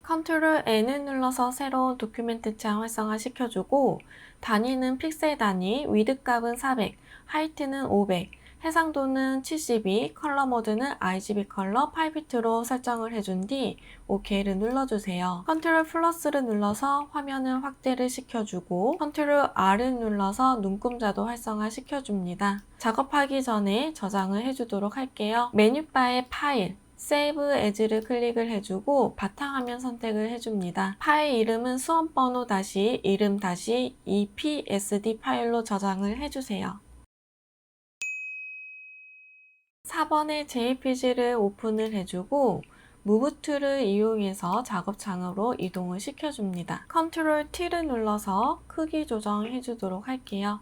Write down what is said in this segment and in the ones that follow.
컨트롤 N을 눌러서 새로운 도큐멘트 창 활성화 시켜주고 단위는 픽셀 단위, 위드 값은 400, 하이트는 500, 해상도는 72, 컬러 모드는 RGB 컬러 8비트로 설정을 해준 뒤 OK를 눌러주세요. 컨트롤 플러스를 눌러서 화면을 확대를 시켜주고 컨트롤 R을 눌러서 눈금자도 활성화 시켜줍니다. 작업하기 전에 저장을 해주도록 할게요. 메뉴바의 파일, 세이브 에즈를 클릭을 해주고 바탕화면 선택을 해줍니다. 파일 이름은 수험번호 다시 이름 다시 EPSD 파일로 저장을 해주세요. 4번의 JPG를 오픈을 해주고 무브 툴을 이용해서 작업창으로 이동을 시켜줍니다. 컨트롤 T를 눌러서 크기 조정해 주도록 할게요.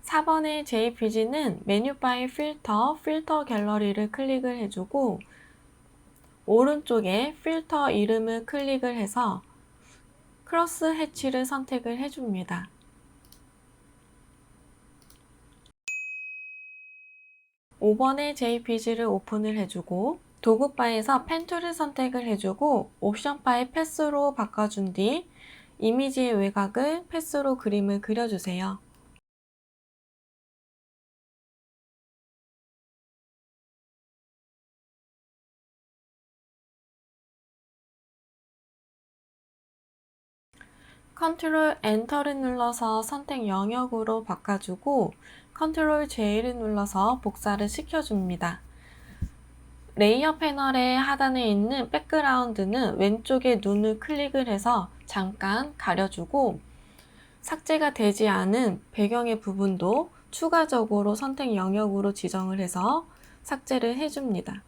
4번의 JPG는 메뉴바의 필터 갤러리를 클릭을 해주고 오른쪽에 필터 이름을 클릭을 해서 크로스 해치를 선택을 해줍니다. (5번의) JPG를 오픈을 해주고 도구바에서 펜 툴을 선택을 해주고 옵션 바의 패스로 바꿔준 뒤 이미지의 외곽을 패스로 그림을 그려주세요. 컨트롤 엔터를 눌러서 선택 영역으로 바꿔주고 컨트롤 J를 눌러서 복사를 시켜줍니다. 레이어 패널의 하단에 있는 백그라운드는 왼쪽에 눈을 클릭을 해서 잠깐 가려주고 삭제가 되지 않은 배경의 부분도 추가적으로 선택 영역으로 지정을 해서 삭제를 해줍니다.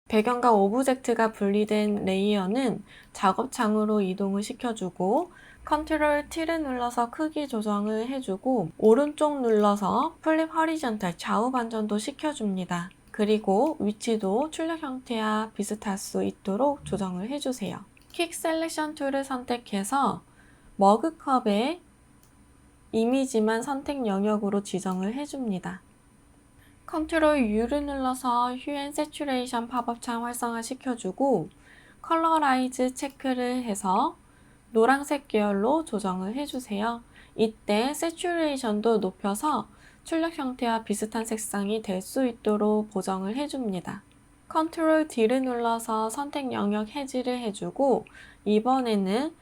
배경과 오브젝트가 분리된 레이어는 작업창으로 이동을 시켜주고 컨트롤 T를 눌러서 크기 조정을 해주고 오른쪽 눌러서 플립 허리전탈 좌우 반전도 시켜줍니다. 그리고 위치도 출력 형태와 비슷할 수 있도록 조정을 해주세요. 퀵 셀렉션 툴을 선택해서 머그컵의 이미지만 선택 영역으로 지정을 해줍니다. 컨트롤 U를 눌러서 휴 앤 세츄레이션 팝업창 활성화 시켜주고 컬러라이즈 체크를 해서 노란색 계열로 조정을 해주세요. 이때 세츄레이션도 높여서 출력 형태와 비슷한 색상이 될 수 있도록 보정을 해줍니다. 컨트롤 D를 눌러서 선택 영역 해지를 해주고 이번에는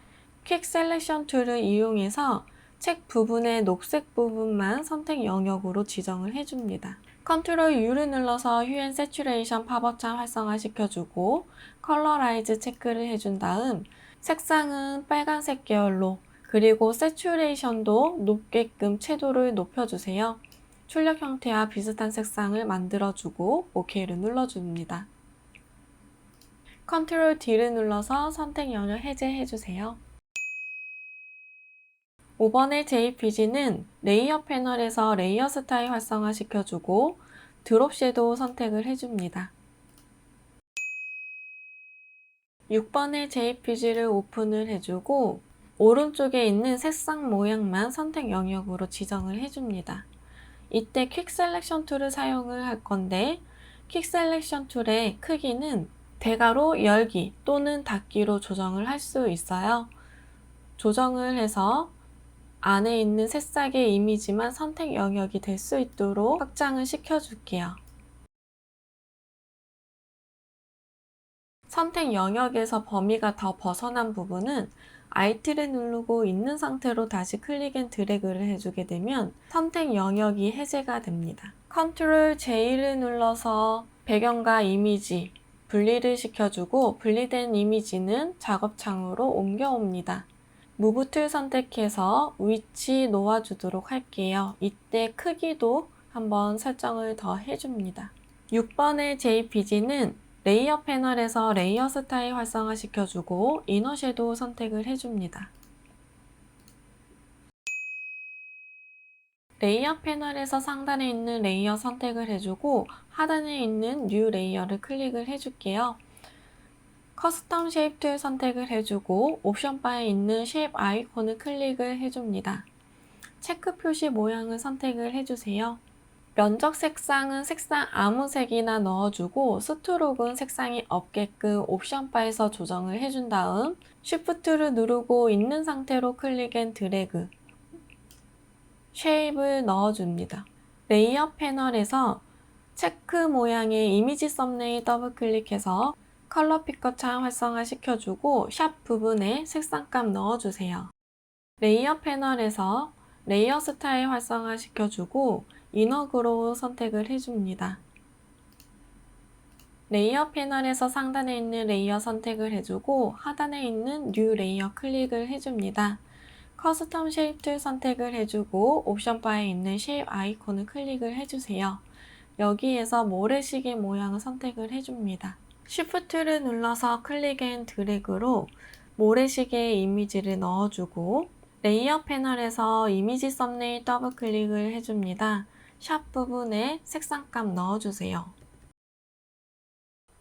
퀵 셀렉션 툴을 이용해서 책 부분의 녹색 부분만 선택 영역으로 지정을 해줍니다. 컨트롤 U를 눌러서 휴 앤 세츄레이션 팝업창 활성화 시켜주고 컬러라이즈 체크를 해준 다음 색상은 빨간색 계열로 그리고 세츄레이션도 높게끔 채도를 높여주세요. 출력 형태와 비슷한 색상을 만들어주고 OK를 눌러줍니다. 컨트롤 D를 눌러서 선택 영역 해제해주세요. 5번의 JPG는 레이어 패널에서 레이어 스타일 활성화 시켜주고 드롭 섀도우 선택을 해줍니다. 6번의 JPG를 오픈을 해주고 오른쪽에 있는 색상 모양만 선택 영역으로 지정을 해줍니다. 이때 퀵 셀렉션 툴을 사용을 할 건데 퀵 셀렉션 툴의 크기는 대괄호 열기 또는 닫기로 조정을 할 수 있어요. 조정을 해서 안에 있는 새싹의 이미지만 선택 영역이 될 수 있도록 확장을 시켜줄게요. 선택 영역에서 범위가 더 벗어난 부분은 Alt를 누르고 있는 상태로 다시 클릭 앤 드래그를 해주게 되면 선택 영역이 해제가 됩니다. 컨트롤 J를 눌러서 배경과 이미지 분리를 시켜주고 분리된 이미지는 작업창으로 옮겨옵니다. 무브 툴 선택해서 위치 놓아주도록 할게요. 이때 크기도 한번 설정을 더 해줍니다. 6번의 JPG는 레이어 패널에서 레이어 스타일 활성화 시켜주고 이너 섀도우 선택을 해줍니다. 레이어 패널에서 상단에 있는 레이어 선택을 해주고 하단에 있는 뉴 레이어를 클릭을 해줄게요. 커스텀 쉐입 툴 선택을 해주고 옵션 바에 있는 쉐입 아이콘을 클릭을 해줍니다. 체크 표시 모양을 선택을 해주세요. 면적 색상은 색상 아무 색이나 넣어주고 스트로크는 색상이 없게끔 옵션 바에서 조정을 해준 다음 Shift를 누르고 있는 상태로 클릭 앤 드래그 쉐입을 넣어줍니다. 레이어 패널에서 체크 모양의 이미지 썸네일 더블 클릭해서 컬러 피커 창 활성화 시켜주고 샵 부분에 색상값 넣어주세요. 레이어 패널에서 레이어 스타일 활성화 시켜주고 이너 그로우 선택을 해줍니다. 레이어 패널에서 상단에 있는 레이어 선택을 해주고 하단에 있는 뉴 레이어 클릭을 해줍니다. 커스텀 쉐입 툴 선택을 해주고 옵션 바에 있는 쉐입 아이콘을 클릭을 해주세요. 여기에서 모래시계 모양을 선택을 해줍니다. Shift를 눌러서 클릭 앤 드래그로 모래시계의 이미지를 넣어주고 레이어 패널에서 이미지 썸네일 더블 클릭을 해줍니다. 샵 부분에 색상값 넣어주세요.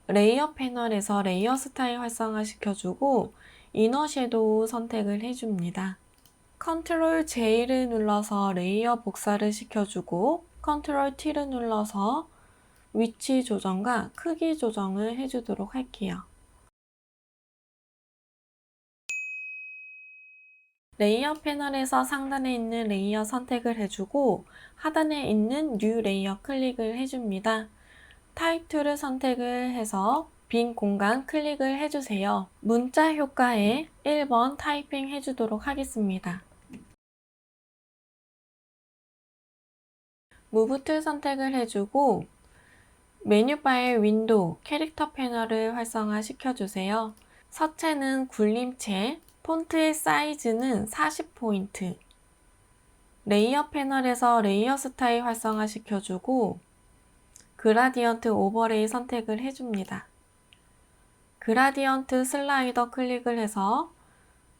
레이어 패널에서 레이어 스타일 활성화 시켜주고 이너 섀도우 선택을 해줍니다. 컨트롤 J를 눌러서 레이어 복사를 시켜주고 컨트롤 T를 눌러서 위치 조정과 크기 조정을 해주도록 할게요. 레이어 패널에서 상단에 있는 레이어 선택을 해주고 하단에 있는 뉴 레이어 클릭을 해줍니다. 타입 툴을 선택을 해서 빈 공간 클릭을 해주세요. 문자 효과에 1번 타이핑 해주도록 하겠습니다. 무브 툴 선택을 해주고 메뉴바의 윈도우, 캐릭터 패널을 활성화 시켜주세요. 서체는 굴림체, 폰트의 사이즈는 40포인트. 레이어 패널에서 레이어 스타일 활성화 시켜주고 그라디언트 오버레이 선택을 해줍니다. 그라디언트 슬라이더 클릭을 해서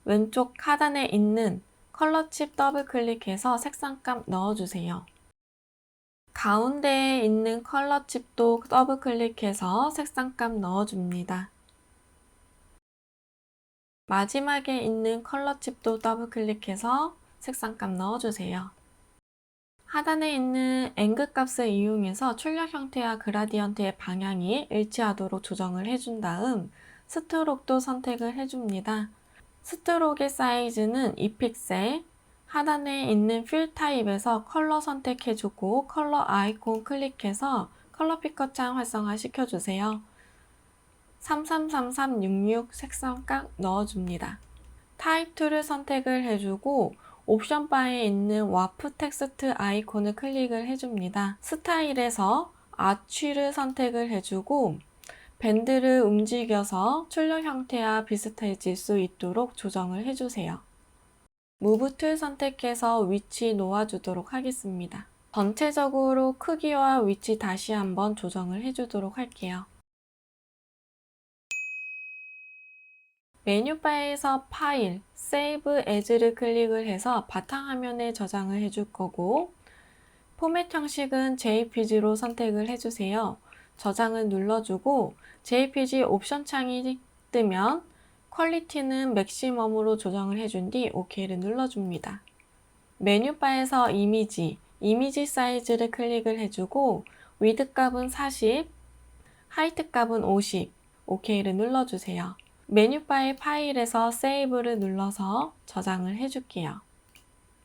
왼쪽 하단에 있는 컬러 칩 더블 클릭해서 색상값 넣어주세요. 가운데에 있는 컬러 칩도 더블 클릭해서 색상값 넣어줍니다. 마지막에 있는 컬러 칩도 더블 클릭해서 색상값 넣어주세요. 하단에 있는 앵글 값을 이용해서 출력 형태와 그라디언트의 방향이 일치하도록 조정을 해준 다음 스트로크도 선택을 해줍니다. 스트로크의 사이즈는 2픽셀, 하단에 있는 필 타입에서 컬러 선택해주고 컬러 아이콘 클릭해서 컬러 피커 창 활성화 시켜주세요. 333366 색상값 넣어줍니다. 타입 툴을 선택을 해주고 옵션 바에 있는 와프 텍스트 아이콘을 클릭을 해줍니다. 스타일에서 아취를 선택을 해주고 밴드를 움직여서 출력 형태와 비슷해질 수 있도록 조정을 해주세요. 무브 툴 선택해서 위치 놓아주도록 하겠습니다. 전체적으로 크기와 위치 다시 한번 조정을 해주도록 할게요. 메뉴바에서 파일, 세이브 에즈를 클릭을 해서 바탕화면에 저장을 해줄 거고 포맷 형식은 JPG로 선택을 해주세요. 저장을 눌러주고 JPG 옵션 창이 뜨면 퀄리티는 맥시멈으로 조정을 해준 뒤 OK를 눌러줍니다. 메뉴바에서 이미지 사이즈를 클릭을 해주고 위드 값은 40, 하이트 값은 50, OK를 눌러주세요. 메뉴바의 파일에서 세이브를 눌러서 저장을 해줄게요.